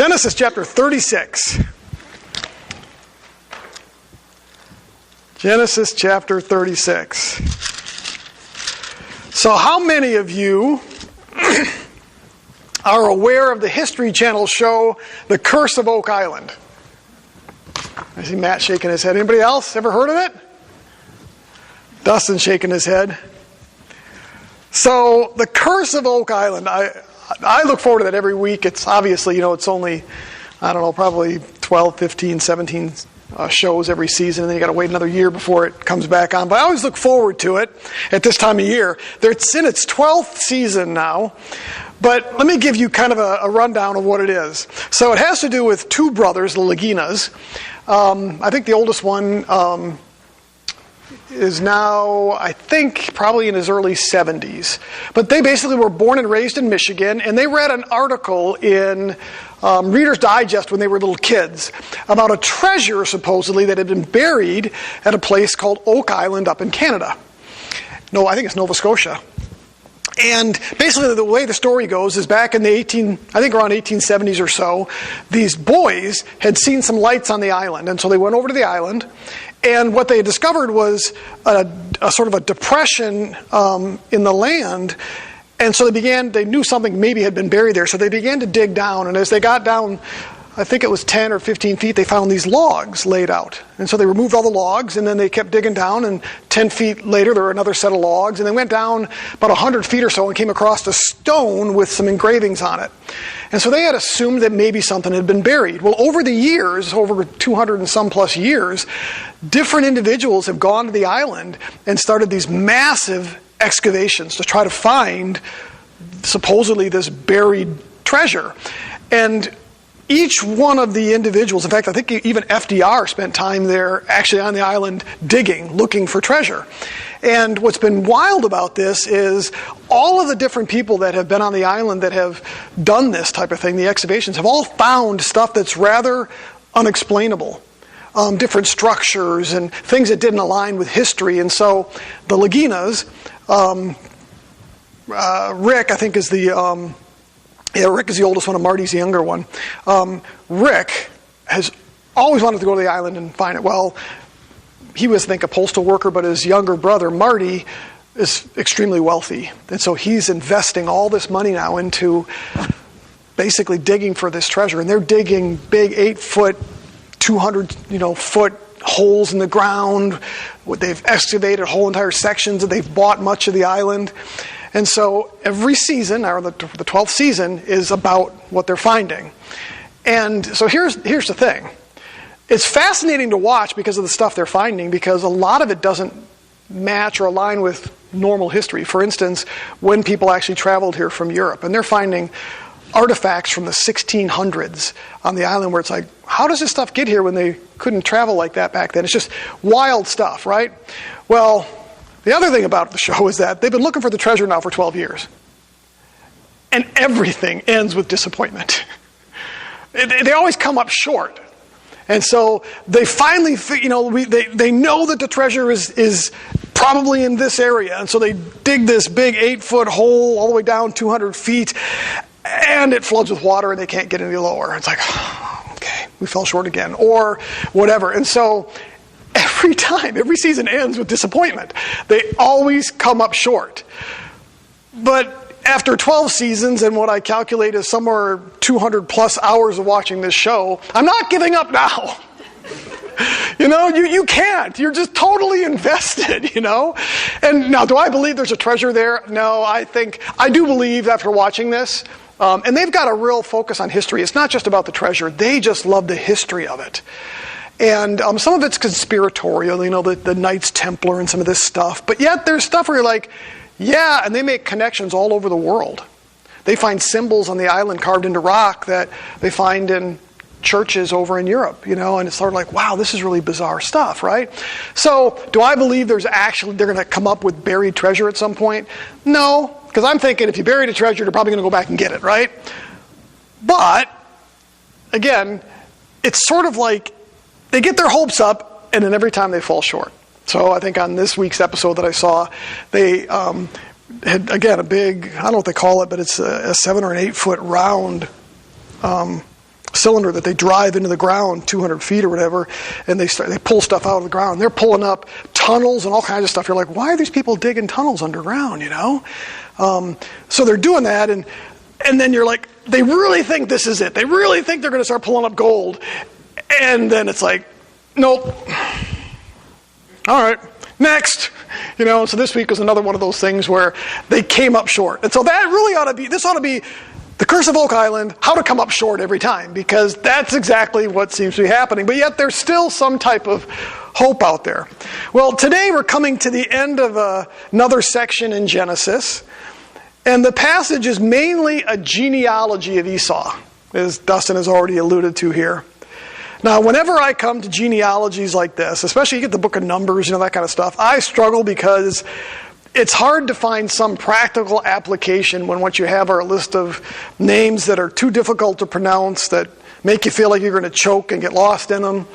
Genesis chapter 36. Genesis chapter 36. So how many of you are aware of the History Channel show, The Curse of Oak Island? I see Matt shaking his head. Anybody else ever heard of it? Dustin's shaking his head. So, The Curse of Oak Island, I look forward to that every week. It's obviously, it's only, probably 12, 15, 17 shows every season, and then you got to wait another year before it comes back on. But I always look forward to it at this time of year. It's in its 12th season now. But let me give you kind of a rundown of what it is. So it has to do with two brothers, the Laginas. I think the oldest one is now, probably in his early 70s. But they basically were born and raised in Michigan, and they read an article in Reader's Digest when they were little kids about a treasure, supposedly, that had been buried at a place called Oak Island up in Canada. No, I think it's Nova Scotia. And basically the way the story goes is back in the around 1870s or so, these boys had seen some lights on the island. And so they went over to the island, and what they had discovered was a sort of a depression in the land. And so they knew something maybe had been buried there. So they began to dig down. And as they got down, I think it was 10 or 15 feet, they found these logs laid out. And so they removed all the logs, and then they kept digging down, and 10 feet later there were another set of logs, and they went down about 100 feet or so and came across a stone with some engravings on it. And so they had assumed that maybe something had been buried. Well, over the years, over 200 and some plus years, different individuals have gone to the island and started these massive excavations to try to find supposedly this buried treasure. And each one of the individuals, in fact, I think even FDR spent time there actually on the island digging, looking for treasure. And what's been wild about this is all of the different people that have been on the island that have done this type of thing, the excavations, have all found stuff that's rather unexplainable. Different structures and things that didn't align with history. And so the Laginas, Rick, I think, is the... Rick is the oldest one, and Marty's the younger one. Rick has always wanted to go to the island and find it. Well, he was, I think, a postal worker, but his younger brother, Marty, is extremely wealthy. And so he's investing all this money now into basically digging for this treasure. And they're digging big 8-foot, 200-foot holes in the ground. They've excavated whole entire sections, and they've bought much of the island. And so every season, or the 12th season, is about what they're finding. And so here's the thing. It's fascinating to watch because of the stuff they're finding, because a lot of it doesn't match or align with normal history. For instance, when people actually traveled here from Europe, and they're finding artifacts from the 1600s on the island where it's like, how does this stuff get here when they couldn't travel like that back then? It's just wild stuff, right? Well, the other thing about the show is that they've been looking for the treasure now for 12 years. And everything ends with disappointment. They always come up short. And so they finally, they know that the treasure is probably in this area. And so they dig this big 8-foot hole all the way down 200 feet. And it floods with water and they can't get any lower. It's like, okay, we fell short again. Or whatever. And so every season ends with disappointment. They always come up short. But after 12 seasons and what I calculate is somewhere 200 plus hours of watching this show, I'm not giving up now. You can't. You're just totally invested, And now, do I believe there's a treasure there? No, I do believe after watching this, and they've got a real focus on history. It's not just about the treasure. They just love the history of it. And some of it's conspiratorial, the Knights Templar and some of this stuff. But yet there's stuff where you're like, yeah, and they make connections all over the world. They find symbols on the island carved into rock that they find in churches over in Europe, and it's sort of like, wow, this is really bizarre stuff, right? So do I believe they're going to come up with buried treasure at some point? No, because I'm thinking if you buried a treasure, they're probably going to go back and get it, right? But, again, it's sort of like they get their hopes up, and then every time they fall short. So I think on this week's episode that I saw, they had, again, a big, I don't know what they call it, but it's a 7 or an 8 foot round cylinder that they drive into the ground 200 feet or whatever, and they pull stuff out of the ground. They're pulling up tunnels and all kinds of stuff. You're like, why are these people digging tunnels underground, So they're doing that, and then you're like, they really think this is it. They really think they're going to start pulling up gold. And then it's like, nope. All right, next. So this week was another one of those things where they came up short. And so that really ought to be the curse of Oak Island, how to come up short every time, because that's exactly what seems to be happening. But yet there's still some type of hope out there. Well, today we're coming to the end of another section in Genesis. And the passage is mainly a genealogy of Esau, as Dustin has already alluded to here. Now, whenever I come to genealogies like this, especially you get the book of Numbers, that kind of stuff, I struggle because it's hard to find some practical application when what you have are a list of names that are too difficult to pronounce, that make you feel like you're going to choke and get lost in them.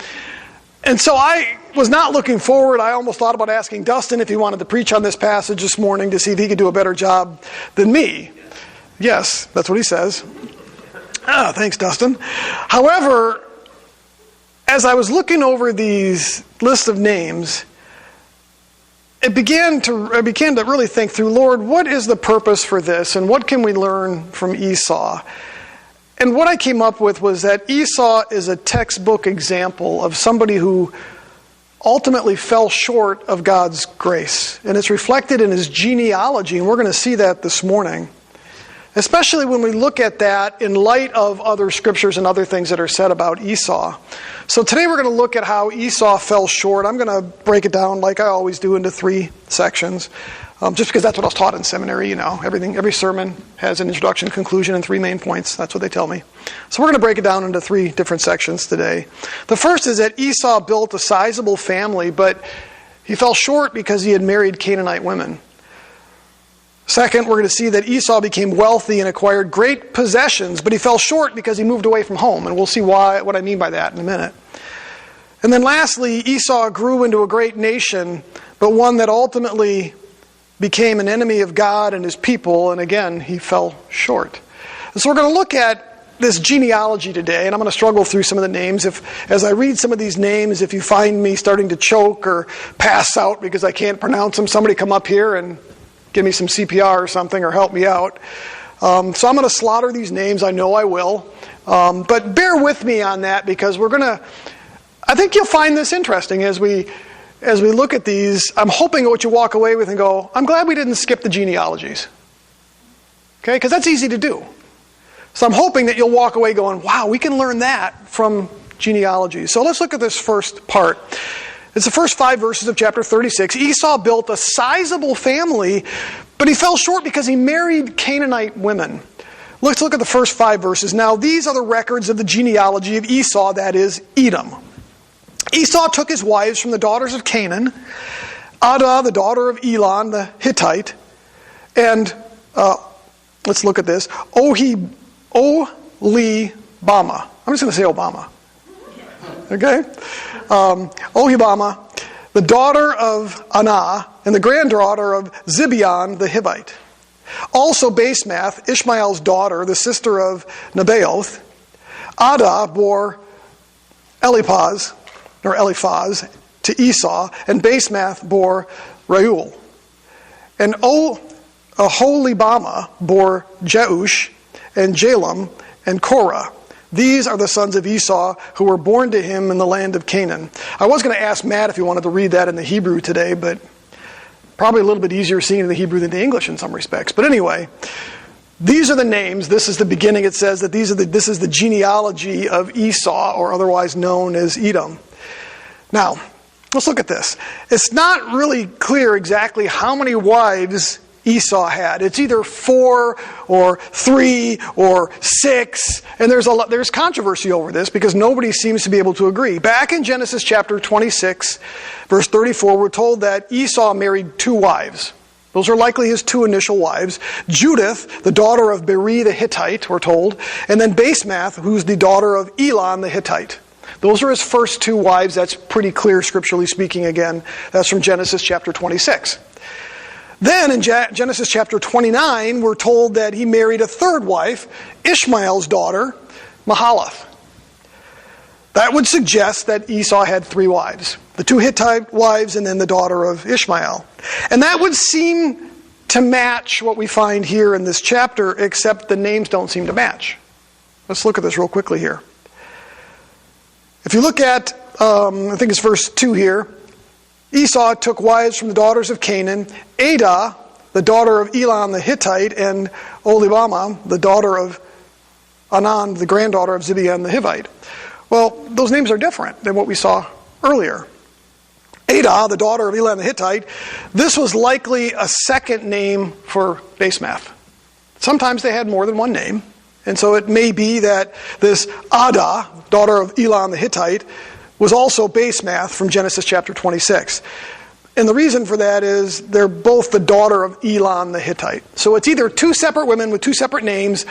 And so I was not looking forward. I almost thought about asking Dustin if he wanted to preach on this passage this morning to see if he could do a better job than me. Yes, that's what he says. Thanks, Dustin. However, as I was looking over these list of names, I began to really think through, Lord, what is the purpose for this, and what can we learn from Esau? And what I came up with was that Esau is a textbook example of somebody who ultimately fell short of God's grace. And it's reflected in his genealogy, and we're going to see that this morning. Especially when we look at that in light of other scriptures and other things that are said about Esau. So today we're going to look at how Esau fell short. I'm going to break it down like I always do into 3 sections. Just because that's what I was taught in seminary, every sermon has an introduction, conclusion, and 3 main points. That's what they tell me. So we're going to break it down into 3 different sections today. The first is that Esau built a sizable family, but he fell short because he had married Canaanite women. Second, we're going to see that Esau became wealthy and acquired great possessions, but he fell short because he moved away from home, and we'll see what I mean by that in a minute. And then lastly, Esau grew into a great nation, but one that ultimately became an enemy of God and his people, and again, he fell short. And so we're going to look at this genealogy today, and I'm going to struggle through some of the names. As I read some of these names, if you find me starting to choke or pass out because I can't pronounce them, somebody come up here and give me some CPR or something, or help me out. So I'm going to slaughter these names. I know I will. But bear with me on that, because I think you'll find this interesting as we look at these. I'm hoping what you walk away with and go, I'm glad we didn't skip the genealogies. Okay? Because that's easy to do. So I'm hoping that you'll walk away going, wow, we can learn that from genealogies. So let's look at this first part. It's the first 5 verses of chapter 36. Esau built a sizable family, but he fell short because he married Canaanite women. Let's look at the first 5 verses. Now, these are the records of the genealogy of Esau, that is, Edom. Esau took his wives from the daughters of Canaan, Adah, the daughter of Elon, the Hittite, and, let's look at this, Oholibamah. I'm just going to say Obama. Okay? Oholibamah, the daughter of Anah, and the granddaughter of Zibeon the Hivite. Also Basemath, Ishmael's daughter, the sister of Nebaioth. Adah bore Eliphaz to Esau, and Basemath bore Reuel. And Oholibamah bore Jeush, and Jalam, and Korah. These are the sons of Esau who were born to him in the land of Canaan. I was going to ask Matt if he wanted to read that in the Hebrew today, but probably a little bit easier seeing it in the Hebrew than the English in some respects. But anyway, these are the names. This is the beginning. It says that this is the genealogy of Esau, or otherwise known as Edom. Now, let's look at this. It's not really clear exactly how many wives Esau had. It's either 4 or 3 or 6, and there's controversy over this because nobody seems to be able to agree. Back in Genesis chapter 26, verse 34, we're told that Esau married 2 wives. Those are likely his 2 initial wives. Judith, the daughter of Beri the Hittite, we're told, and then Basemath, who's the daughter of Elon the Hittite. Those are his first 2 wives. That's pretty clear scripturally speaking again. That's from Genesis chapter 26. Then in Genesis chapter 29, we're told that he married a 3rd wife, Ishmael's daughter, Mahalath. That would suggest that Esau had 3 wives. The 2 Hittite wives and then the daughter of Ishmael. And that would seem to match what we find here in this chapter, except the names don't seem to match. Let's look at this real quickly here. If you look at, I think it's verse 2 here, Esau took wives from the daughters of Canaan, Adah, the daughter of Elon the Hittite, and Oholibamah, the daughter of Anan, the granddaughter of Zibeon the Hivite. Well, those names are different than what we saw earlier. Adah, the daughter of Elon the Hittite, this was likely a second name for Basemath. Sometimes they had more than one name, and so it may be that this Adah, daughter of Elon the Hittite, was also Basemath from Genesis chapter 26. And the reason for that is they're both the daughter of Elon the Hittite. So it's either 2 separate women with 2 separate names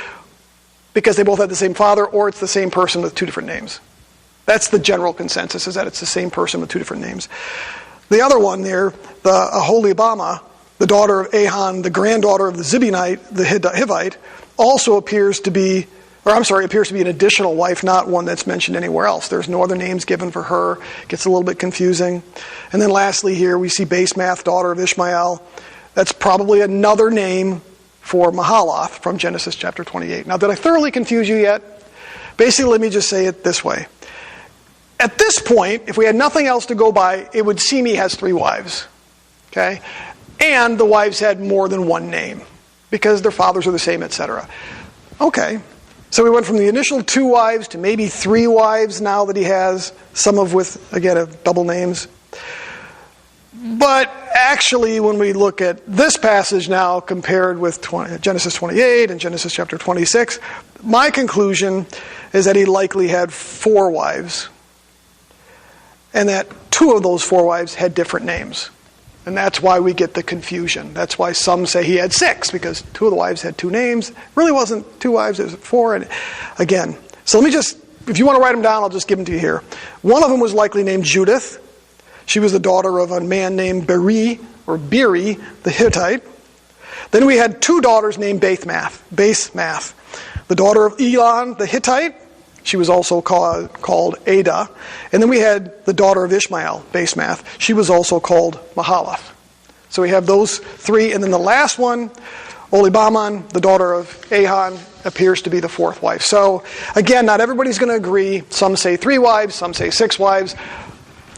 because they both had the same father, or it's the same person with 2 different names. That's the general consensus, is that it's the same person with 2 different names. The other one there, the Oholibamah, the daughter of Ahon, the granddaughter of the Zibeonite, the Hivite, also appears to be an additional wife, not one that's mentioned anywhere else. There's no other names given for her. It gets a little bit confusing. And then lastly here, we see Basemath, daughter of Ishmael. That's probably another name for Mahalath from Genesis chapter 28. Now, did I thoroughly confuse you yet? Basically, let me just say it this way. At this point, if we had nothing else to go by, it would seem he has 3 wives. Okay? And the wives had more than one name because their fathers are the same, etc. Okay. So we went from the initial 2 wives to maybe 3 wives now that he has, some of with, again, double names. But actually, when we look at this passage now compared with Genesis 28 and Genesis chapter 26, my conclusion is that he likely had 4 wives. And that 2 of those 4 wives had different names. And that's why we get the confusion. That's why some say he had 6, because 2 of the wives had 2 names. It really wasn't 2 wives, it was 4. And again, so let me just, if you want to write them down, I'll just give them to you here. One of them was likely named Judith. She was the daughter of a man named Beri the Hittite. Then we had 2 daughters named Basemath. The daughter of Elon the Hittite. She was also called Adah. And then we had the daughter of Ishmael, Basemath. She was also called Mahalath. So we have those 3. And then the last one, Oholibamah, the daughter of Ahon, appears to be the 4th wife. So again, not everybody's going to agree. Some say 3 wives, some say 6 wives.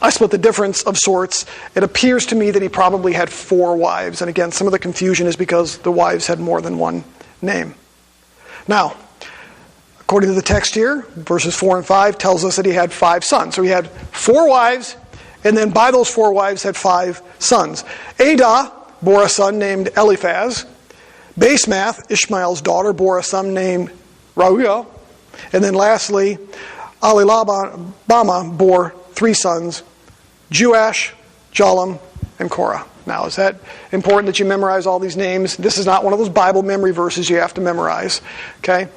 I split the difference of sorts. It appears to me that he probably had 4 wives. And again, some of the confusion is because the wives had more than one name. Now, according to the text here, verses 4 and 5 tells us that he had 5 sons. So he had 4 wives, and then by those 4 wives had 5 sons. Adah bore a son named Eliphaz. Basemath, Ishmael's daughter, bore a son named Reuel. And then lastly, Oholibamah bore 3 sons, Joash, Jolam, and Korah. Now, is that important that you memorize all these names? This is not one of those Bible memory verses you have to memorize. Okay?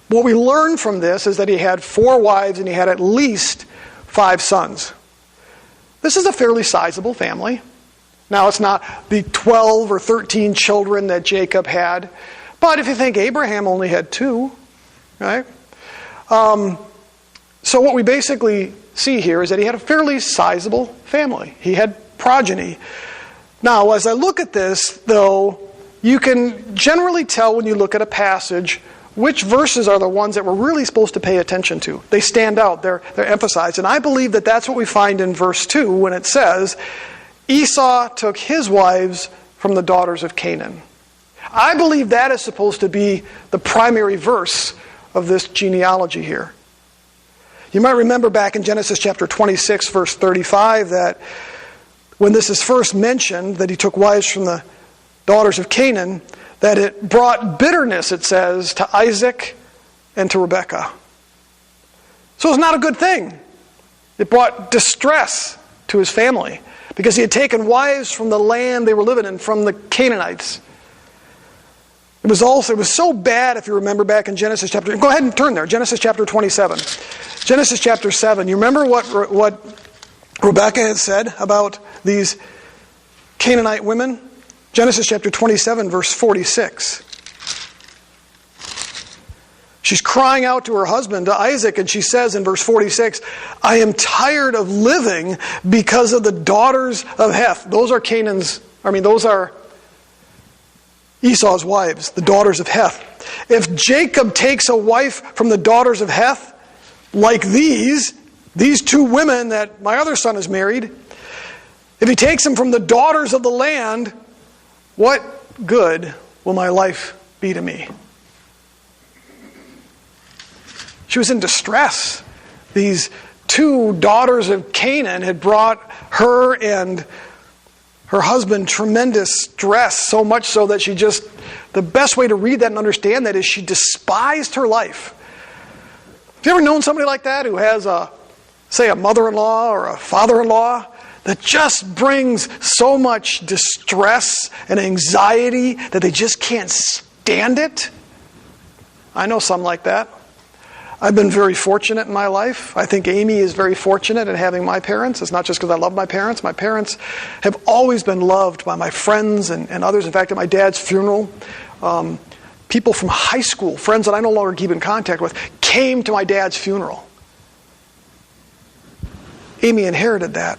What we learn from this is that he had 4 wives and he had at least 5 sons. This is a fairly sizable family. Now, it's not the 12 or 13 children that Jacob had, but if you think Abraham only had 2, right? So what we basically see here is that he had a fairly sizable family. He had progeny. Now, as I look at this, though, you can generally tell when you look at a passage which verses are the ones that we're really supposed to pay attention to. They stand out. They're emphasized. And I believe that that's what we find in verse 2 when it says, Esau took his wives from the daughters of Canaan. I believe that is supposed to be the primary verse of this genealogy here. You might remember back in Genesis chapter 26, verse 35, that when this is first mentioned, that he took wives from the daughters of Canaan, that it brought bitterness, it says, to Isaac and to Rebekah. So it's not a good thing. It brought distress to his family because he had taken wives from the land they were living in, from the Canaanites. It was so bad, if you remember back in Genesis chapter... Go ahead and turn there. Genesis chapter 27. Genesis chapter 7. You remember what Rebekah had said about these Canaanite women? Genesis chapter 27, verse 46. She's crying out to her husband, to Isaac, and she says in verse 46, I am tired of living because of the daughters of Heth. Those are Esau's wives, the daughters of Heth. If Jacob takes a wife from the daughters of Heth, like these two women that my other son has married, if he takes them from the daughters of the land, what good will my life be to me? She was in distress. These two daughters of Canaan had brought her and her husband tremendous stress, so much so that the best way to read that and understand that is she despised her life. Have you ever known somebody like that who has a mother-in-law or a father-in-law that just brings so much distress and anxiety that they just can't stand it? I know some like that. I've been very fortunate in my life. I think Amy is very fortunate in having my parents. It's not just because I love my parents. My parents have always been loved by my friends and others. In fact, at my dad's funeral, people from high school, friends that I no longer keep in contact with, came to my dad's funeral. Amy inherited that.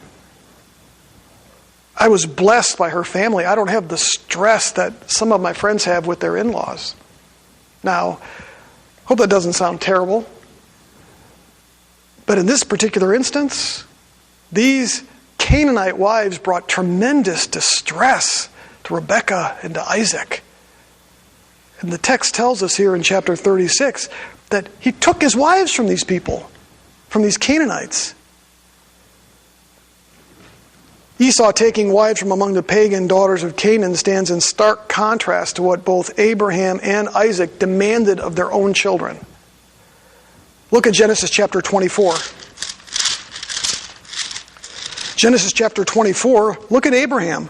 I was blessed by her family. I don't have the stress that some of my friends have with their in-laws. Now, hope that doesn't sound terrible. But in this particular instance, these Canaanite wives brought tremendous distress to Rebekah and to Isaac. And the text tells us here in chapter 36 that he took his wives from these people, from these Canaanites. Esau taking wives from among the pagan daughters of Canaan stands in stark contrast to what both Abraham and Isaac demanded of their own children. Look at Genesis chapter 24. Genesis chapter 24, look at Abraham.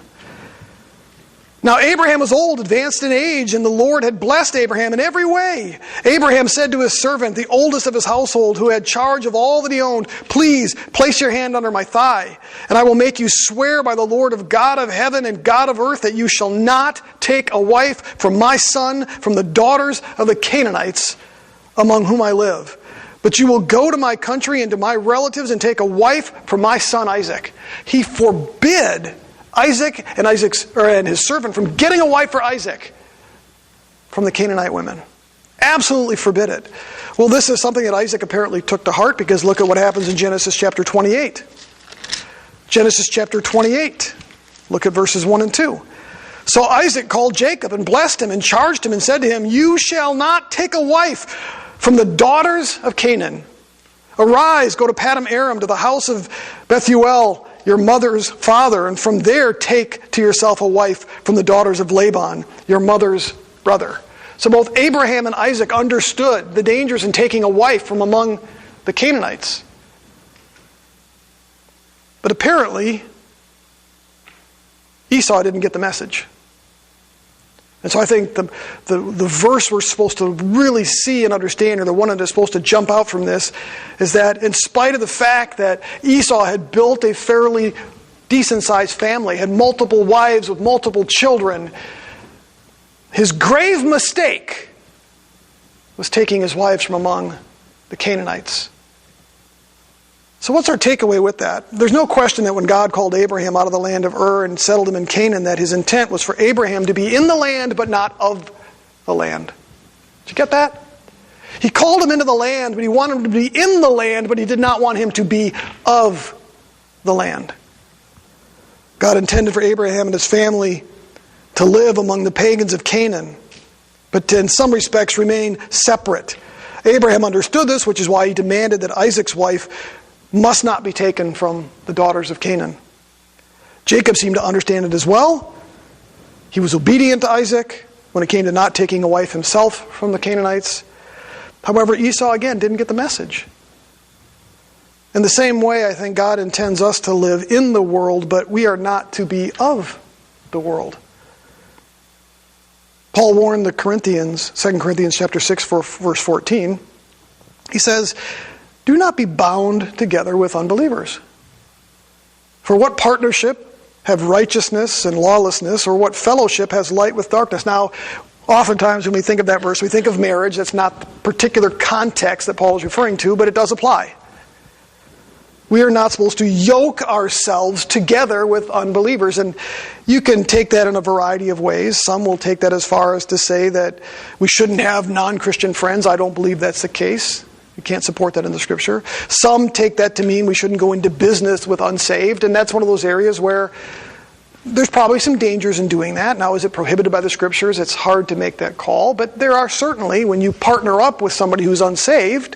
Now Abraham was old, advanced in age, and the Lord had blessed Abraham in every way. Abraham said to his servant, the oldest of his household, who had charge of all that he owned, please place your hand under my thigh, and I will make you swear by the Lord of God of heaven and God of earth that you shall not take a wife from my son, from the daughters of the Canaanites among whom I live. But you will go to my country and to my relatives and take a wife for my son Isaac. He forbid Isaac and his servant from getting a wife for Isaac from the Canaanite women. Absolutely forbid it. Well, this is something that Isaac apparently took to heart, because look at what happens in Genesis chapter 28. Genesis chapter 28. Look at verses 1 and 2. So Isaac called Jacob and blessed him and charged him and said to him, you shall not take a wife from the daughters of Canaan. Arise, go to Paddan Aram, to the house of Bethuel, your mother's father, and from there take to yourself a wife from the daughters of Laban, your mother's brother. So both Abraham and Isaac understood the dangers in taking a wife from among the Canaanites. But apparently, Esau didn't get the message. And so I think the verse we're supposed to really see and understand, or the one that is supposed to jump out from this, is that in spite of the fact that Esau had built a fairly decent-sized family, had multiple wives with multiple children, his grave mistake was taking his wives from among the Canaanites. So what's our takeaway with that? There's no question that when God called Abraham out of the land of Ur and settled him in Canaan, that his intent was for Abraham to be in the land but not of the land. Did you get that? He called him into the land, but he wanted him to be in the land, but he did not want him to be of the land. God intended for Abraham and his family to live among the pagans of Canaan, but to, in some respects, remain separate. Abraham understood this, which is why he demanded that Isaac's wife must not be taken from the daughters of Canaan. Jacob seemed to understand it as well. He was obedient to Isaac when it came to not taking a wife himself from the Canaanites. However, Esau again didn't get the message. In the same way, I think God intends us to live in the world, but we are not to be of the world. Paul warned the Corinthians, 2 Corinthians chapter 6, verse 14. He says, do not be bound together with unbelievers. For what partnership have righteousness and lawlessness, or what fellowship has light with darkness? Now, Oftentimes when we think of that verse, we think of marriage. That's not the particular context that Paul is referring to, but it does apply. We are not supposed to yoke ourselves together with unbelievers. And you can take that in a variety of ways. Some will take that as far as to say that we shouldn't have non-Christian friends. I don't believe that's the case. You can't support that in the Scripture. Some take that to mean we shouldn't go into business with unsaved. And that's one of those areas where there's probably some dangers in doing that. Now, is it prohibited by the Scriptures? It's hard to make that call. But there are certainly, when you partner up with somebody who's unsaved,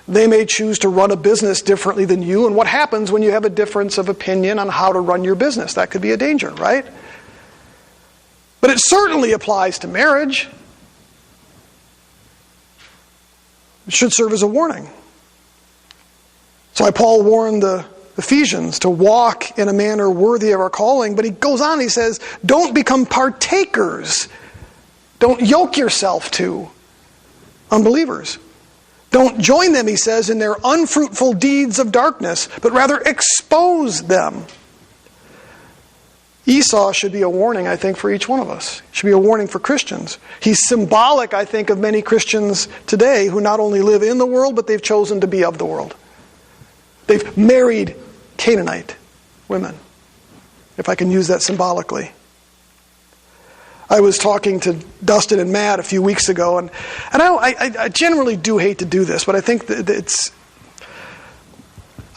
they may choose to run a business differently than you. And what happens when you have a difference of opinion on how to run your business? That could be a danger, right? But it certainly applies to marriage. It should serve as a warning. That's why Paul warned the Ephesians to walk in a manner worthy of our calling. But he goes on, he says, don't become partakers. Don't yoke yourself to unbelievers. Don't join them, he says, in their unfruitful deeds of darkness, but rather expose them. Esau should be a warning, I think, for each one of us. It should be a warning for Christians. He's symbolic, I think, of many Christians today who not only live in the world, but they've chosen to be of the world. They've married Canaanite women, if I can use that symbolically. I was talking to Dustin and Matt a few weeks ago, and I generally do hate to do this, but I think that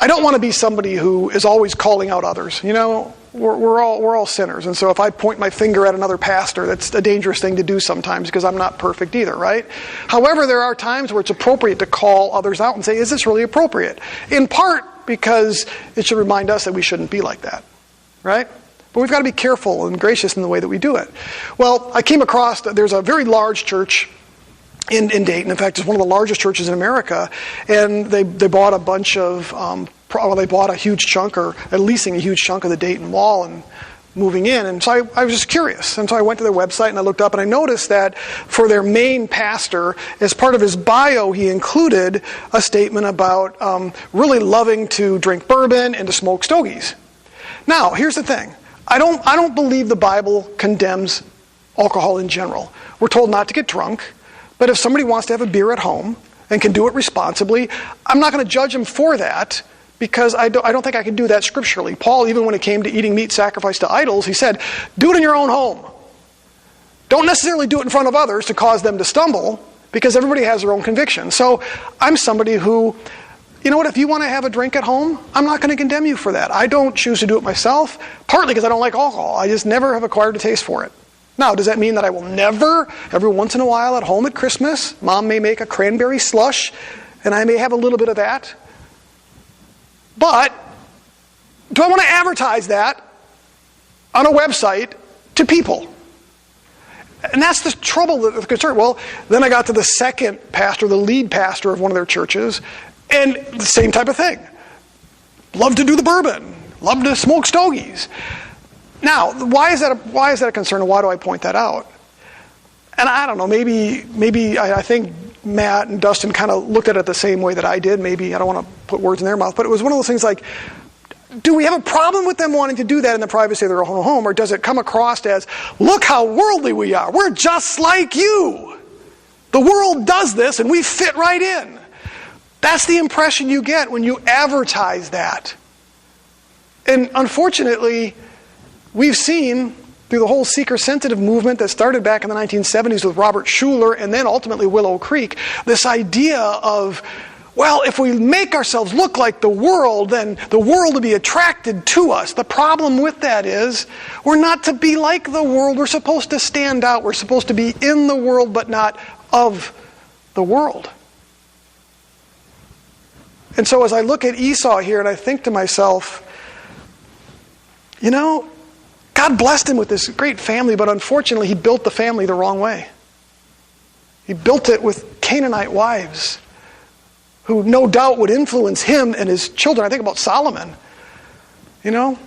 I don't want to be somebody who is always calling out others. You know, we're all sinners, and so if I point my finger at another pastor, that's a dangerous thing to do sometimes because I'm not perfect either, right? However, there are times where it's appropriate to call others out and say, is this really appropriate? In part because it should remind us that we shouldn't be like that, right? But we've got to be careful and gracious in the way that we do it. Well, I came across, there's a very large church in Dayton. In fact, it's one of the largest churches in America. And they bought a bunch of, they bought a huge chunk, or leasing a huge chunk of the Dayton Mall and moving in. And so I was just curious. And so I went to their website and I looked up and I noticed that for their main pastor, as part of his bio, he included a statement about really loving to drink bourbon and to smoke stogies. Now, here's the thing. I don't believe the Bible condemns alcohol in general. We're told not to get drunk, but if somebody wants to have a beer at home and can do it responsibly, I'm not going to judge them for that because I don't think I can do that scripturally. Paul, even when it came to eating meat sacrificed to idols, he said, do it in your own home. Don't necessarily do it in front of others to cause them to stumble because everybody has their own conviction. So I'm somebody who, you know what, if you want to have a drink at home, I'm not going to condemn you for that. I don't choose to do it myself, partly because I don't like alcohol. I just never have acquired a taste for it. Now, does that mean that I will never, every once in a while at home at Christmas, Mom may make a cranberry slush, and I may have a little bit of that? But do I want to advertise that on a website to people? And that's the trouble, the concern. Well, then I got to the second pastor, the lead pastor of one of their churches, and the same type of thing. Love to do the bourbon. Love to smoke stogies. Now, why is that a concern, and why do I point that out? And I don't know, maybe I think Matt and Dustin kind of looked at it the same way that I did. Maybe, I don't want to put words in their mouth, but it was one of those things like, do we have a problem with them wanting to do that in the privacy of their own home, or does it come across as, look how worldly we are. We're just like you. The world does this, and we fit right in. That's the impression you get when you advertise that. And unfortunately, we've seen through the whole seeker-sensitive movement that started back in the 1970s with Robert Schuller and then ultimately Willow Creek, this idea of, well, if we make ourselves look like the world, then the world will be attracted to us. The problem with that is we're not to be like the world. We're supposed to stand out. We're supposed to be in the world but not of the world. And so as I look at Esau here and I think to myself, you know, God blessed him with this great family, but unfortunately he built the family the wrong way. He built it with Canaanite wives who no doubt would influence him and his children. I think about Solomon. You know,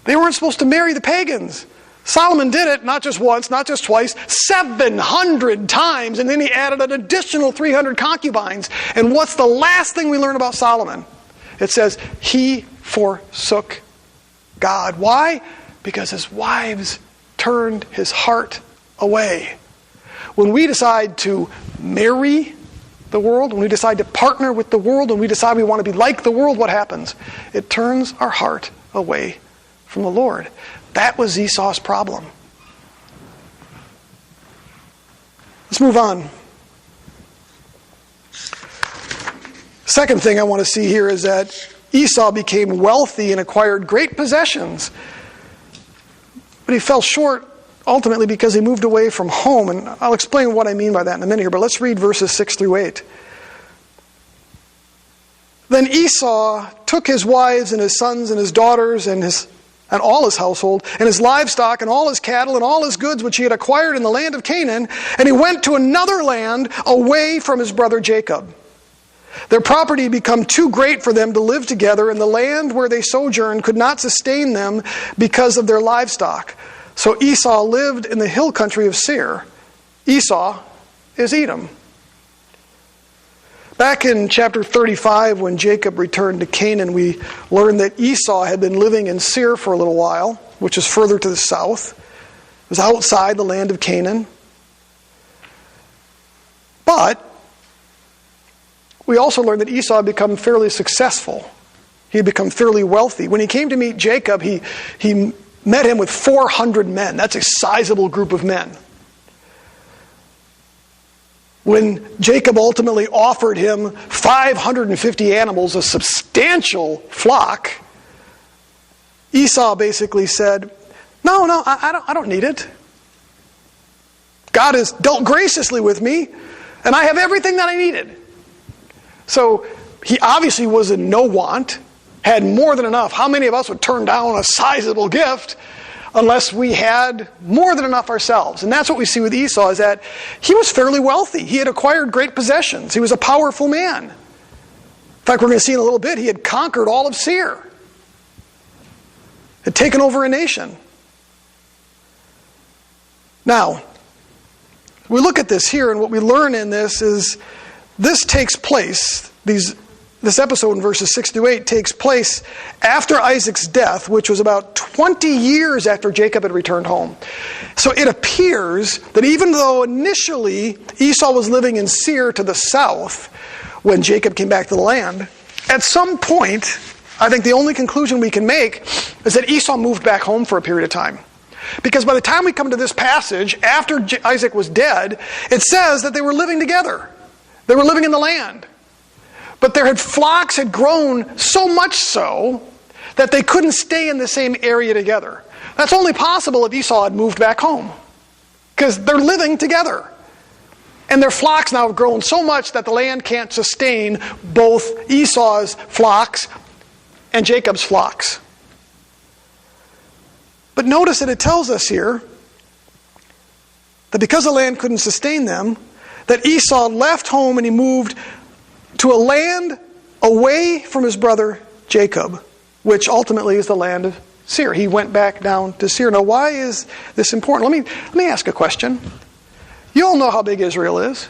they weren't supposed to marry the pagans. Solomon did it, not just once, not just twice, 700 times, and then he added an additional 300 concubines. And what's the last thing we learn about Solomon? It says, he forsook God. Why? Because his wives turned his heart away. when we decide to marry the world, when we decide to partner with the world, when we decide we want to be like the world, what happens? It turns our heart away from the Lord. That was Esau's problem. Let's move on. Second thing I want to see here is that Esau became wealthy and acquired great possessions. But he fell short ultimately because he moved away from home. And I'll explain what I mean by that in a minute here, but let's read verses 6 through 8. Then Esau took his wives and his sons and his daughters and all his household, and his livestock, and all his cattle, and all his goods which he had acquired in the land of Canaan, and he went to another land away from his brother Jacob. Their property had become too great for them to live together, and the land where they sojourned could not sustain them because of their livestock. So Esau lived in the hill country of Seir. Esau is Edom. Back in chapter 35, when Jacob returned to Canaan, we learned that Esau had been living in Seir for a little while, which is further to the south. It was outside the land of Canaan. But we also learned that Esau had become fairly successful. He had become fairly wealthy. When he came to meet Jacob, he met him with 400 men. That's a sizable group of men. When Jacob ultimately offered him 550 animals, a substantial flock, Esau basically said, No, I don't need it. God has dealt graciously with me, and I have everything that I needed. So he obviously was in no want, had more than enough. How many of us would turn down a sizable gift unless we had more than enough ourselves? And that's what we see with Esau, is that he was fairly wealthy. He had acquired great possessions. He was a powerful man. In fact, we're going to see in a little bit, he had conquered all of Seir. Had taken over a nation. Now, we look at this here, and what we learn in this is this takes place, this episode in verses 6 through 8 takes place after Isaac's death, which was about 20 years after Jacob had returned home. So it appears that even though initially Esau was living in Seir to the south when Jacob came back to the land, at some point, I think the only conclusion we can make is that Esau moved back home for a period of time. Because by the time we come to this passage, after Isaac was dead, it says that they were living together. They were living in the land. But their flocks had grown so much so that they couldn't stay in the same area together. That's only possible if Esau had moved back home. Because they're living together. And their flocks now have grown so much that the land can't sustain both Esau's flocks and Jacob's flocks. But notice that it tells us here that because the land couldn't sustain them, that Esau left home and he moved to a land away from his brother Jacob, which ultimately is the land of Seir. He went back down to Seir. Now, why is this important? Let me ask a question. You all know how big Israel is.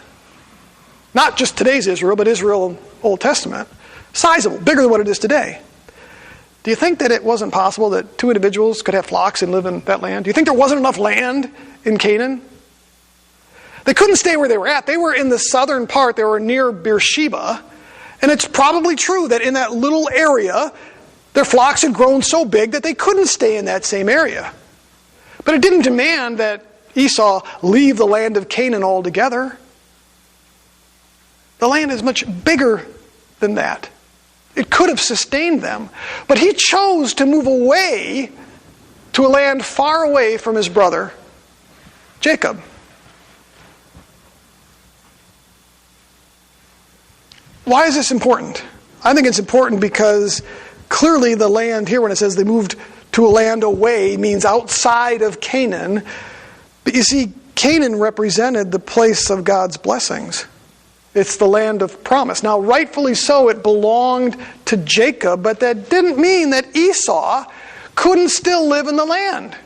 Not just today's Israel, but Israel in the Old Testament. Sizable, bigger than what it is today. Do you think that it wasn't possible that two individuals could have flocks and live in that land? Do you think there wasn't enough land in Canaan? They couldn't stay where they were at. They were in the southern part. They were near Beersheba. And it's probably true that in that little area, their flocks had grown so big that they couldn't stay in that same area. But it didn't demand that Esau leave the land of Canaan altogether. The land is much bigger than that. It could have sustained them. But he chose to move away to a land far away from his brother, Jacob. Why is this important? I think it's important because clearly the land here, when it says they moved to a land away, means outside of Canaan. But you see, Canaan represented the place of God's blessings. It's the land of promise. Now, rightfully so, it belonged to Jacob, but that didn't mean that Esau couldn't still live in the land.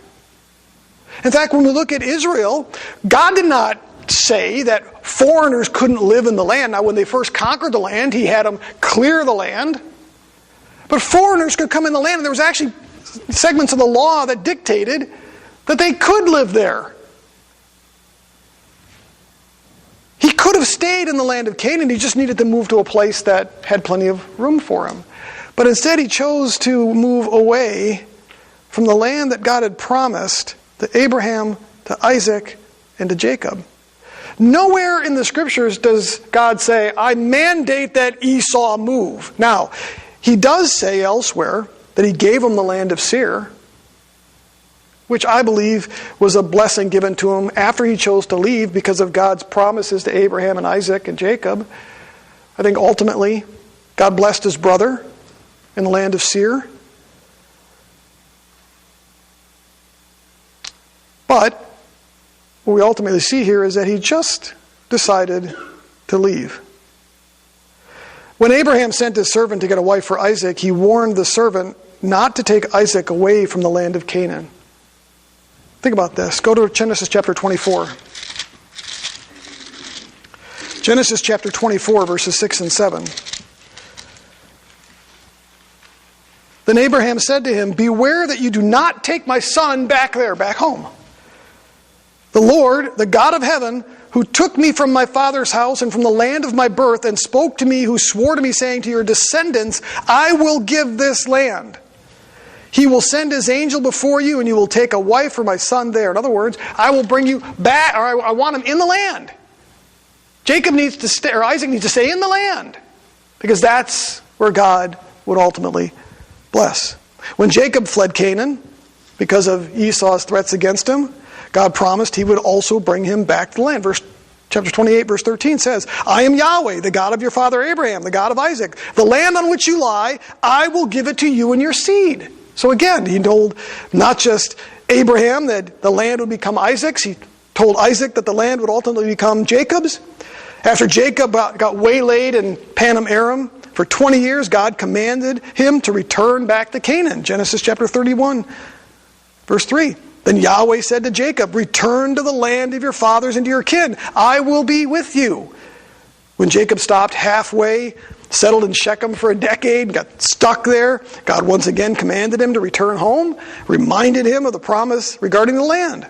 In fact, when we look at Israel, God did not say that foreigners couldn't live in the land. Now, when they first conquered the land, he had them clear the land. But foreigners could come in the land, and there was actually segments of the law that dictated that they could live there. He could have stayed in the land of Canaan. He just needed to move to a place that had plenty of room for him. But instead he chose to move away from the land that God had promised to Abraham, to Isaac, and to Jacob. Nowhere in the scriptures does God say, I mandate that Esau move. Now, he does say elsewhere that he gave him the land of Seir, which I believe was a blessing given to him after he chose to leave because of God's promises to Abraham and Isaac and Jacob. I think ultimately God blessed his brother in the land of Seir. But what we ultimately see here is that he just decided to leave. When Abraham sent his servant to get a wife for Isaac, he warned the servant not to take Isaac away from the land of Canaan. Think about this. Go to Genesis chapter 24. Genesis chapter 24, verses 6 and 7. Then Abraham said to him, beware that you do not take my son back there, back home. The Lord, the God of heaven, who took me from my father's house and from the land of my birth and spoke to me, who swore to me, saying to your descendants, I will give this land. He will send his angel before you, and you will take a wife for my son there. In other words, I will bring you back, or I want him in the land. Jacob needs to stay, or Isaac needs to stay in the land, because that's where God would ultimately bless. When Jacob fled Canaan, because of Esau's threats against him, God promised he would also bring him back to the land. Chapter 28, verse 13 says, I am Yahweh, the God of your father Abraham, the God of Isaac. The land on which you lie, I will give it to you and your seed. So again, he told not just Abraham that the land would become Isaac's, he told Isaac that the land would ultimately become Jacob's. After Jacob got waylaid in Padan Aram, for 20 years God commanded him to return back to Canaan. Genesis chapter 31, verse 3. Then Yahweh said to Jacob, return to the land of your fathers and to your kin. I will be with you. When Jacob stopped halfway, settled in Shechem for a decade, got stuck there, God once again commanded him to return home, reminded him of the promise regarding the land.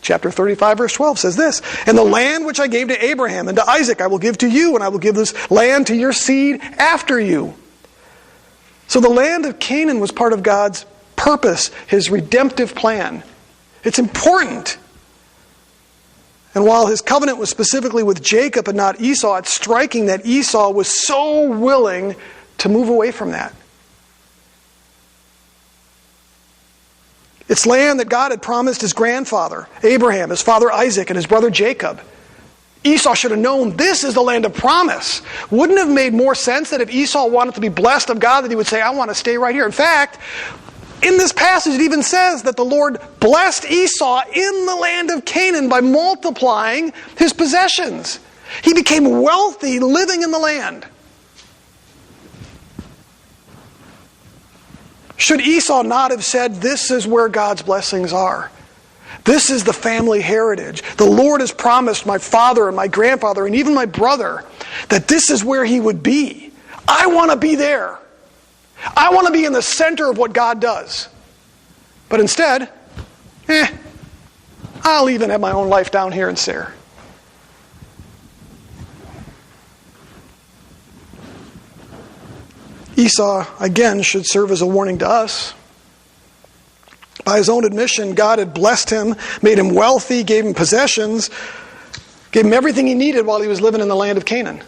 Chapter 35, verse 12 says this, and the land which I gave to Abraham and to Isaac I will give to you, and I will give this land to your seed after you. So the land of Canaan was part of God's purpose, his redemptive plan. It's important. And while his covenant was specifically with Jacob and not Esau, it's striking that Esau was so willing to move away from that. It's land that God had promised his grandfather, Abraham, his father Isaac, and his brother Jacob. Esau should have known this is the land of promise. Wouldn't it have made more sense that if Esau wanted to be blessed of God, that he would say, I want to stay right here. In fact, in this passage, it even says that the Lord blessed Esau in the land of Canaan by multiplying his possessions. He became wealthy living in the land. Should Esau not have said, this is where God's blessings are? This is the family heritage. The Lord has promised my father and my grandfather and even my brother that this is where he would be. I want to be there. I want to be in the center of what God does. But instead, I'll even have my own life down here in Seir. Esau, again, should serve as a warning to us. By his own admission, God had blessed him, made him wealthy, gave him possessions, gave him everything he needed while he was living in the land of Canaan.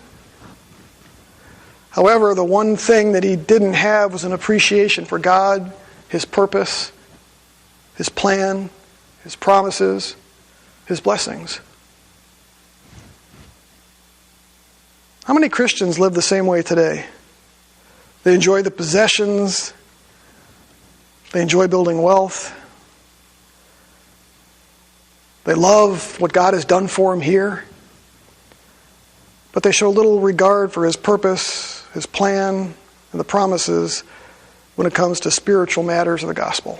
However, the one thing that he didn't have was an appreciation for God, his purpose, his plan, his promises, his blessings. How many Christians live the same way today? They enjoy the possessions. They enjoy building wealth. They love what God has done for them here. But they show little regard for his purpose, his plan, and the promises when it comes to spiritual matters of the gospel.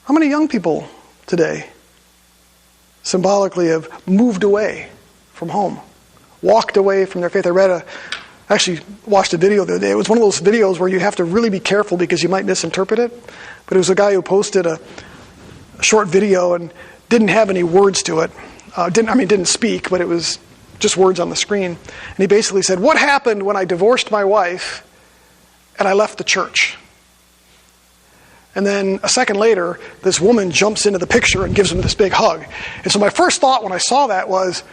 How many young people today symbolically have moved away from home, walked away from their faith? I actually watched a video the other day. It was one of those videos where you have to really be careful because you might misinterpret it. But it was a guy who posted a short video, and didn't have any words to it. Didn't speak, but it was just words on the screen. And he basically said, "What happened when I divorced my wife and I left the church?" And then a second later, this woman jumps into the picture and gives him this big hug. And so my first thought when I saw that was,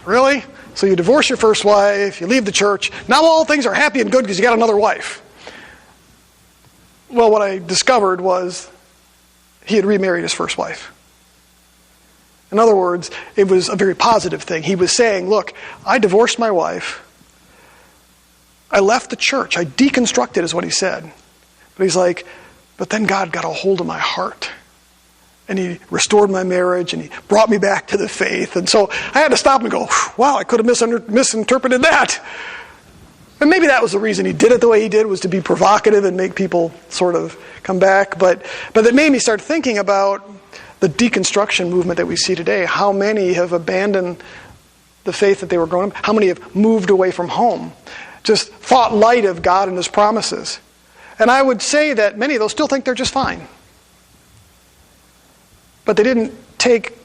really? So you divorce your first wife, you leave the church, now all things are happy and good because you got another wife. Well, what I discovered was he had remarried his first wife. In other words, it was a very positive thing. He was saying, look, I divorced my wife. I left the church. I deconstructed is what he said. But he's like, but then God got a hold of my heart. And he restored my marriage, and he brought me back to the faith. And so I had to stop and go, wow, I could have misinterpreted that. And maybe that was the reason he did it the way he did, was to be provocative and make people sort of come back. But that made me start thinking about the deconstruction movement that we see today. How many have abandoned the faith that they were growing up? How many have moved away from home? Just thought light of God and his promises. And I would say that many of those still think they're just fine. But they didn't take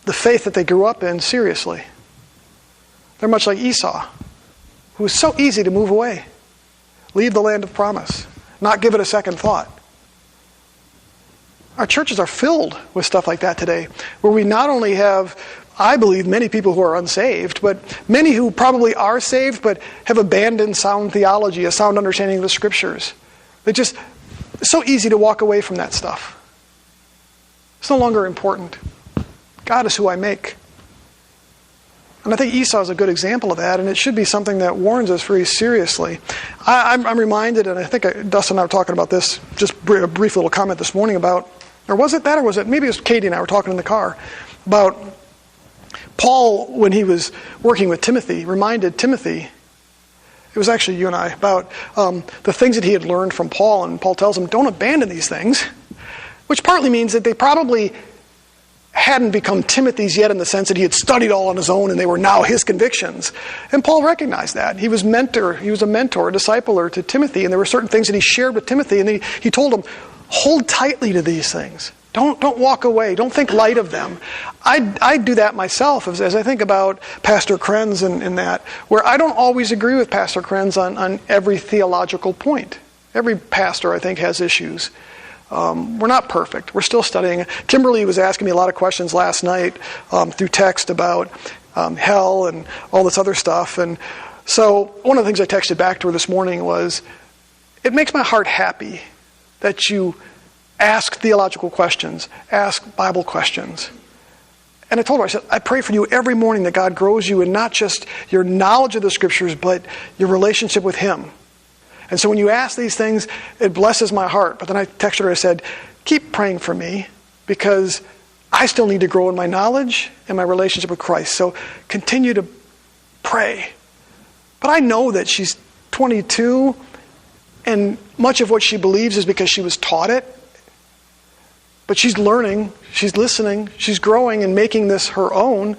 the faith that they grew up in seriously. They're much like Esau, who was so easy to move away, leave the land of promise, not give it a second thought. Our churches are filled with stuff like that today, where we not only have, I believe, many people who are unsaved, but many who probably are saved but have abandoned sound theology, a sound understanding of the Scriptures. It's so easy to walk away from that stuff. It's no longer important. God is who I make. And I think Esau is a good example of that, and it should be something that warns us very seriously. I'm reminded, and I think Dustin and I were talking about this, just a brief little comment this morning about, or was it that, or was it, maybe it was Katie and I were talking in the car, about Paul, when he was working with Timothy, reminded Timothy, it was actually you and I, about the things that he had learned from Paul, and Paul tells him, don't abandon these things, which partly means that they probably hadn't become Timothy's yet in the sense that he had studied all on his own and they were now his convictions. And Paul recognized that. He was a mentor, a discipler to Timothy, and there were certain things that he shared with Timothy, and he told him, hold tightly to these things. Don't walk away. Don't think light of them. I do that myself as I think about Pastor Krenz and that, where I don't always agree with Pastor Krenz on every theological point. Every pastor, I think, has issues. We're not perfect. We're still studying. Kimberly was asking me a lot of questions last night through text about hell and all this other stuff. And so one of the things I texted back to her this morning was, it makes my heart happy that you ask theological questions, ask Bible questions. And I told her, I said, I pray for you every morning that God grows you in not just your knowledge of the Scriptures, but your relationship with Him. And so when you ask these things, it blesses my heart. But then I texted her, I said, keep praying for me, because I still need to grow in my knowledge and my relationship with Christ. So continue to pray. But I know that she's 22, and much of what she believes is because she was taught it. But she's learning, she's listening, she's growing and making this her own.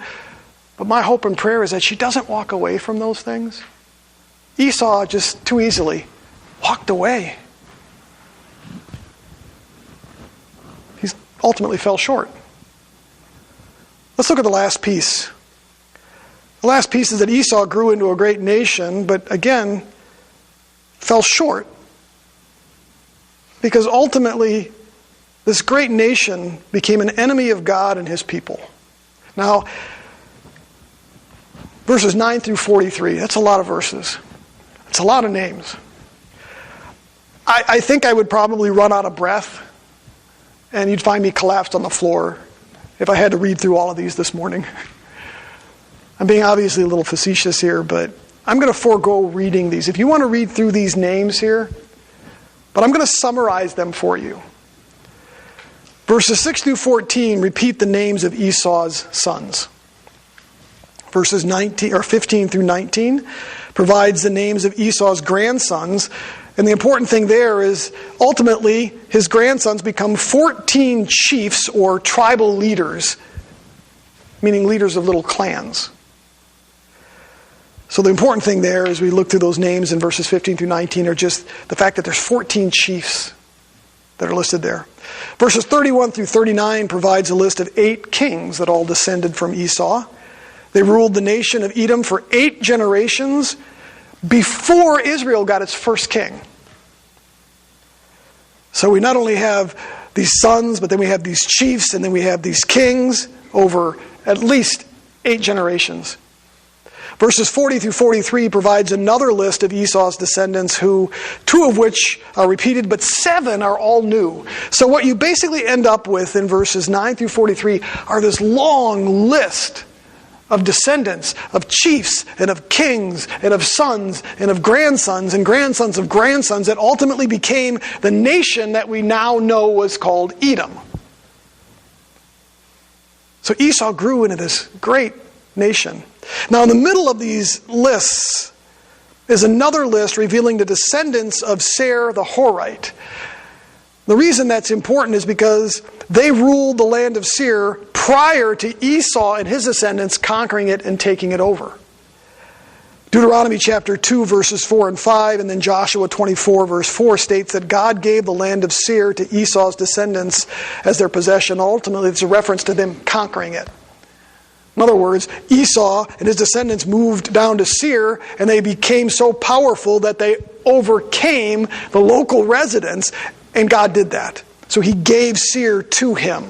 But my hope and prayer is that she doesn't walk away from those things. Esau just too easily walked away. He ultimately fell short. Let's look at the last piece. The last piece is that Esau grew into a great nation, but again, fell short. Because ultimately, this great nation became an enemy of God and His people. Now, verses 9 through 43, that's a lot of verses. It's a lot of names. I think I would probably run out of breath, and you'd find me collapsed on the floor if I had to read through all of these this morning. I'm being obviously a little facetious here, but I'm going to forego reading these. If you want to read through these names here, but I'm going to summarize them for you. Verses 6 through 14 repeat the names of Esau's sons. Verses 15 through 19 provides the names of Esau's grandsons. And the important thing there is, ultimately, his grandsons become 14 chiefs or tribal leaders, meaning leaders of little clans. So the important thing there, as we look through those names in verses 15 through 19, are just the fact that there's 14 chiefs that are listed there. Verses 31 through 39 provides a list of 8 kings that all descended from Esau. They ruled the nation of Edom for 8 generations before Israel got its first king. So we not only have these sons, but then we have these chiefs, and then we have these kings over at least 8 generations. Verses 40 through 43 provides another list of Esau's descendants, who 2 of which are repeated, but 7 are all new. So what you basically end up with in verses 9 through 43 are this long list of descendants, of chiefs, and of kings, and of sons, and of grandsons, and grandsons of grandsons, that ultimately became the nation that we now know was called Edom. So Esau grew into this great nation. Now, in the middle of these lists is another list revealing the descendants of Seir the Horite. The reason that's important is because they ruled the land of Seir prior to Esau and his descendants conquering it and taking it over. Deuteronomy chapter 2 verses 4 and 5, and then Joshua 24 verse 4 states that God gave the land of Seir to Esau's descendants as their possession. Ultimately, it's a reference to them conquering it. In other words, Esau and his descendants moved down to Seir, and they became so powerful that they overcame the local residents, and God did that. So he gave Seir to him.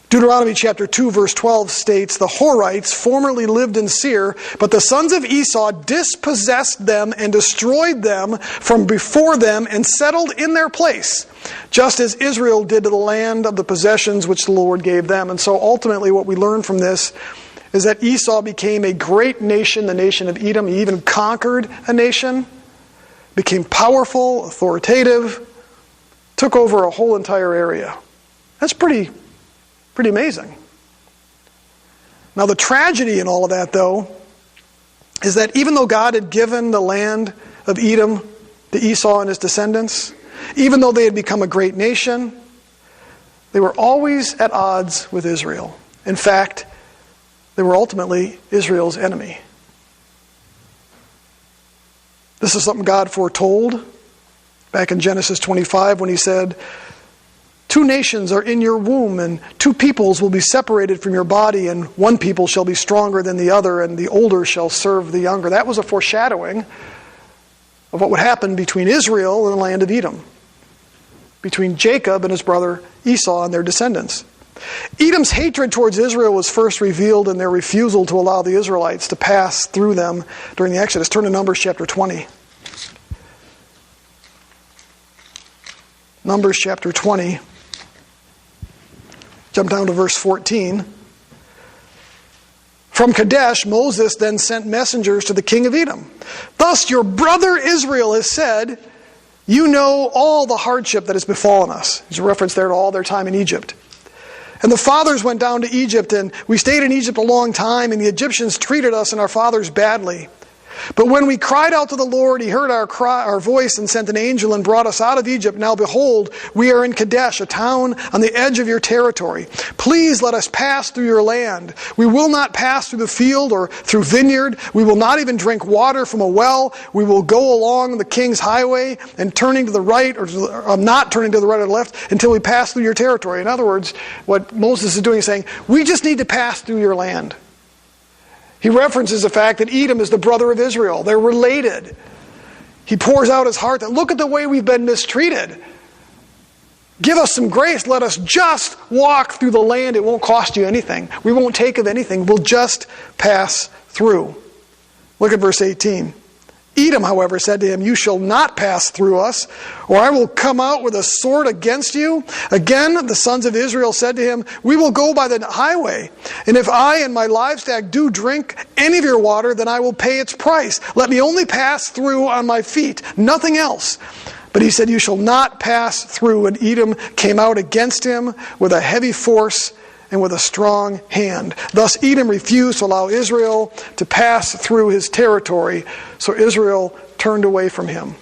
Deuteronomy chapter 2 verse 12 states, the Horites formerly lived in Seir, but the sons of Esau dispossessed them and destroyed them from before them and settled in their place, just as Israel did to the land of the possessions which the Lord gave them. And so ultimately what we learn from this is that Esau became a great nation, the nation of Edom. He even conquered a nation, became powerful, authoritative, took over a whole entire area. That's pretty amazing. Now, the tragedy in all of that, though, is that even though God had given the land of Edom to Esau and his descendants, even though they had become a great nation, they were always at odds with Israel. In fact, they were ultimately Israel's enemy. This is something God foretold back in Genesis 25 when he said, 2 nations are in your womb, and 2 peoples will be separated from your body, and one people shall be stronger than the other, and the older shall serve the younger. That was a foreshadowing of what would happen between Israel and the land of Edom, between Jacob and his brother Esau and their descendants. Edom's hatred towards Israel was first revealed in their refusal to allow the Israelites to pass through them during the Exodus. Turn to Numbers chapter 20. Numbers chapter 20. Jump down to verse 14. From Kadesh, Moses then sent messengers to the king of Edom. Thus your brother Israel has said, you know all the hardship that has befallen us. There's a reference there to all their time in Egypt. And the fathers went down to Egypt, and we stayed in Egypt a long time, and the Egyptians treated us and our fathers badly. But when we cried out to the Lord, he heard our voice and sent an angel and brought us out of Egypt. Now behold, we are in Kadesh, a town on the edge of your territory. Please let us pass through your land. We will not pass through the field or through vineyard. We will not even drink water from a well. We will go along the king's highway and turning to the right or not turning to the right or the left until we pass through your territory. In other words, what Moses is doing is saying, we just need to pass through your land. He references the fact that Edom is the brother of Israel. They're related. He pours out his heart that, look at the way we've been mistreated. Give us some grace. Let us just walk through the land. It won't cost you anything. We won't take of anything. We'll just pass through. Look at verse 18. Edom, however, said to him, you shall not pass through us, or I will come out with a sword against you. Again, the sons of Israel said to him, we will go by the highway, and if I and my livestock do drink any of your water, then I will pay its price. Let me only pass through on my feet, nothing else. But he said, you shall not pass through. And Edom came out against him with a heavy force and with a strong hand. Thus Edom refused to allow Israel to pass through his territory, so Israel turned away from him.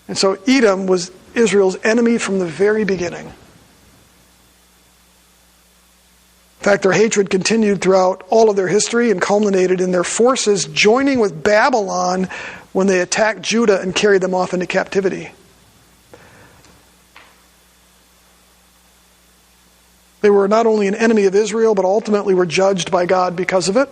And so Edom was Israel's enemy from the very beginning. In fact, their hatred continued throughout all of their history and culminated in their forces joining with Babylon when they attacked Judah and carried them off into captivity. They were not only an enemy of Israel, but ultimately were judged by God because of it.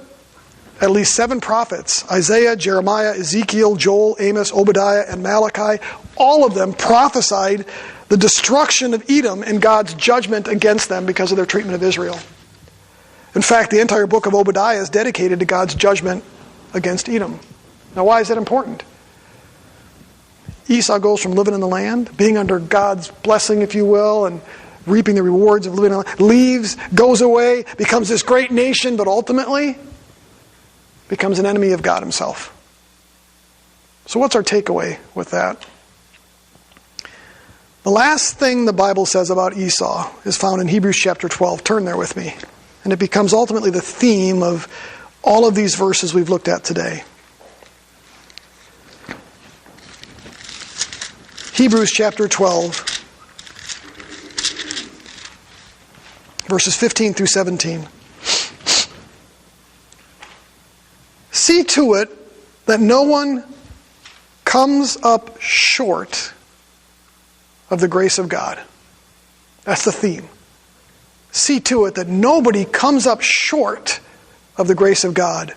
At least 7 prophets, Isaiah, Jeremiah, Ezekiel, Joel, Amos, Obadiah, and Malachi, all of them prophesied the destruction of Edom and God's judgment against them because of their treatment of Israel. In fact, the entire book of Obadiah is dedicated to God's judgment against Edom. Now, why is that important? Esau goes from living in the land, being under God's blessing, if you will, and reaping the rewards of living in the land, leaves, goes away, becomes this great nation, but ultimately becomes an enemy of God himself. So what's our takeaway with that? The last thing the Bible says about Esau is found in Hebrews chapter 12. Turn there with me. And it becomes ultimately the theme of all of these verses we've looked at today. Hebrews chapter 12, verses 15 through 17. See to it that no one comes up short of the grace of God. That's the theme. See to it that nobody comes up short of the grace of God.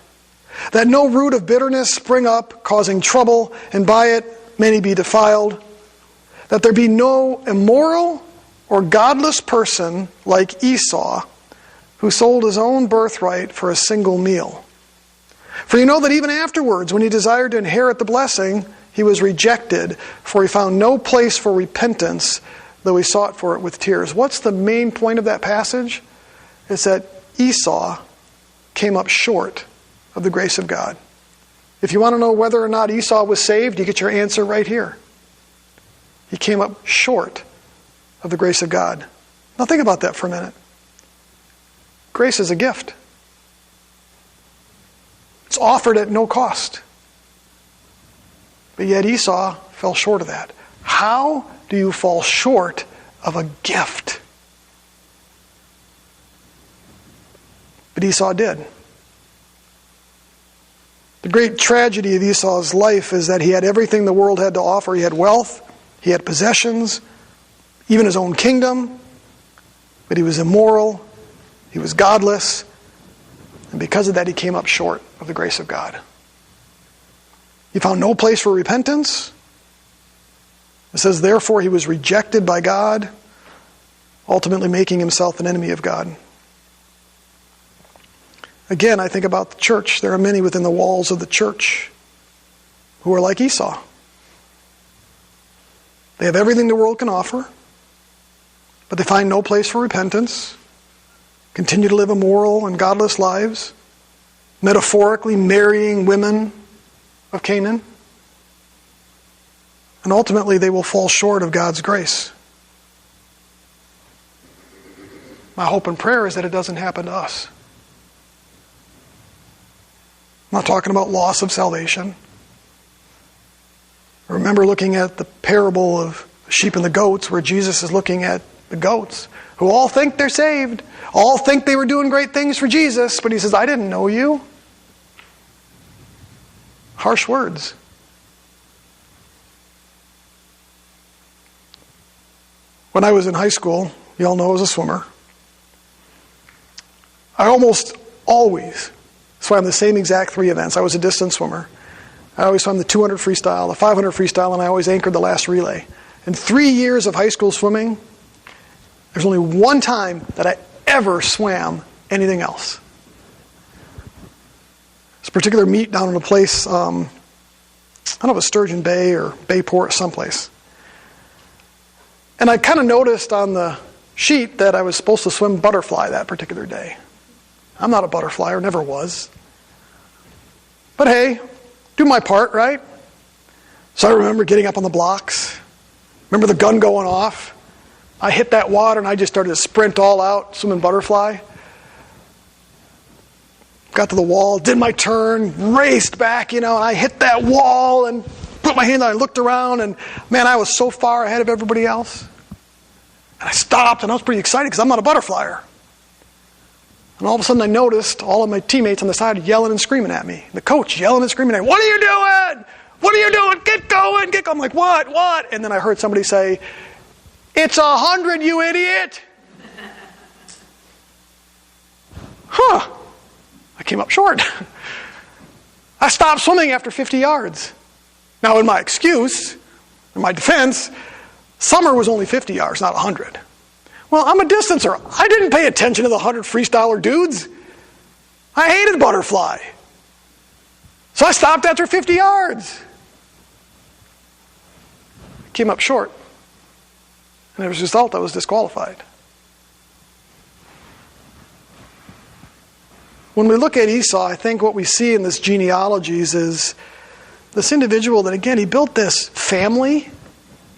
That no root of bitterness spring up, causing trouble, and by it many be defiled. That there be no immoral or godless person like Esau, who sold his own birthright for a single meal. For you know that even afterwards, when he desired to inherit the blessing, he was rejected, for he found no place for repentance, though he sought for it with tears. What's the main point of that passage? It's that Esau came up short of the grace of God. If you want to know whether or not Esau was saved, you get your answer right here. He came up short of the grace of God. Now think about that for a minute. Grace is a gift. It's offered at no cost. But yet Esau fell short of that. How do you fall short of a gift? But Esau did. The great tragedy of Esau's life is that he had everything the world had to offer. He had wealth, he had possessions, even his own kingdom. But he was immoral, he was godless, and because of that he came up short of the grace of God. He found no place for repentance. It says, therefore he was rejected by God, ultimately making himself an enemy of God. Again, I think about the church. There are many within the walls of the church who are like Esau. They have everything the world can offer, but they find no place for repentance, continue to live immoral and godless lives, metaphorically marrying women of Canaan, and ultimately they will fall short of God's grace. My hope and prayer is that it doesn't happen to us. I'm not talking about loss of salvation. Remember looking at the parable of the sheep and the goats, where Jesus is looking at the goats who all think they're saved, all think they were doing great things for Jesus, but he says, I didn't know you. Harsh words. When I was in high school, you all know I was a swimmer. I almost always swam the same exact 3 events. I was a distance swimmer. I always swam the 200 freestyle, the 500 freestyle, and I always anchored the last relay. In 3 years of high school swimming, there's only one time that I ever swam anything else. This particular meet down in a place, I don't know if it was Sturgeon Bay or Bayport, someplace. And I kind of noticed on the sheet that I was supposed to swim butterfly that particular day. I'm not a butterflyer, never was. But hey, do my part, right? So I remember getting up on the blocks. Remember the gun going off? I hit that water and I just started to sprint all out, swimming butterfly. Got to the wall, did my turn, raced back, and I hit that wall and put my hand on it, I looked around, and man, I was so far ahead of everybody else. And I stopped, and I was pretty excited because I'm not a butterflyer. And all of a sudden I noticed all of my teammates on the side yelling and screaming at me. The coach yelling and screaming at me, what are you doing? What are you doing? Get going, get going. I'm like, what? And then I heard somebody say, it's 100, you idiot. I came up short. I stopped swimming after 50 yards. Now, in my excuse, in my defense, summer was only 50 yards, not 100. Well, I'm a distancer. I didn't pay attention to the 100 freestyler dudes. I hated butterfly. So I stopped after 50 yards. Came up short. And as a result, I was disqualified. When we look at Esau, I think what we see in this genealogies is this individual that, again, he built this family,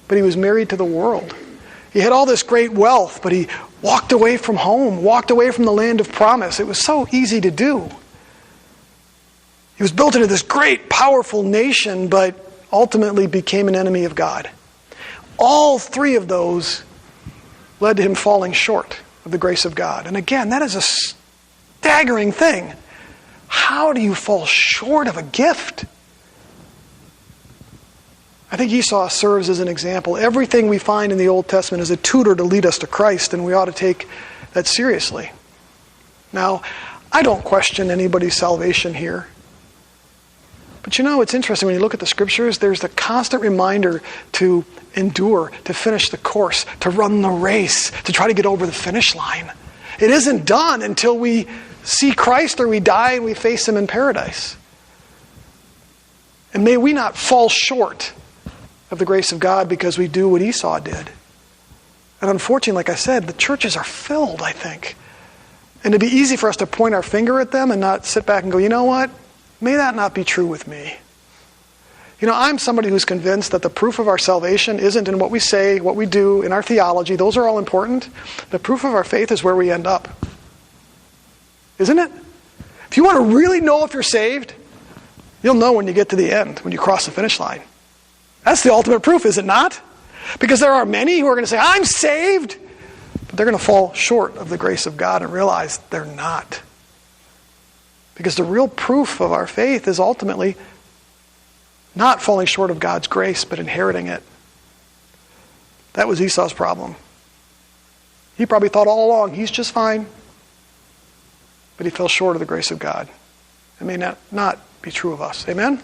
but he was married to the world. He had all this great wealth, but he walked away from home, walked away from the land of promise. It was so easy to do. He was built into this great, powerful nation, but ultimately became an enemy of God. All three of those led to him falling short of the grace of God. And again, that is a staggering thing. How do you fall short of a gift? I think Esau serves as an example. Everything we find in the Old Testament is a tutor to lead us to Christ, and we ought to take that seriously. Now, I don't question anybody's salvation here. But you know, it's interesting when you look at the scriptures, there's the constant reminder to endure, to finish the course, to run the race, to try to get over the finish line. It isn't done until we see Christ or we die and we face Him in paradise. And may we not fall short of the grace of God because we do what Esau did. And unfortunately, like I said, the churches are filled, I think. And it'd be easy for us to point our finger at them and not sit back and go, you know what? May that not be true with me. You know, I'm somebody who's convinced that the proof of our salvation isn't in what we say, what we do, in our theology. Those are all important. The proof of our faith is where we end up. Isn't it? If you want to really know if you're saved, you'll know when you get to the end, when you cross the finish line. That's the ultimate proof, is it not? Because there are many who are going to say, I'm saved, but they're going to fall short of the grace of God and realize they're not. Because the real proof of our faith is ultimately not falling short of God's grace, but inheriting it. That was Esau's problem. He probably thought all along, he's just fine. But he fell short of the grace of God. It may not be true of us. Amen?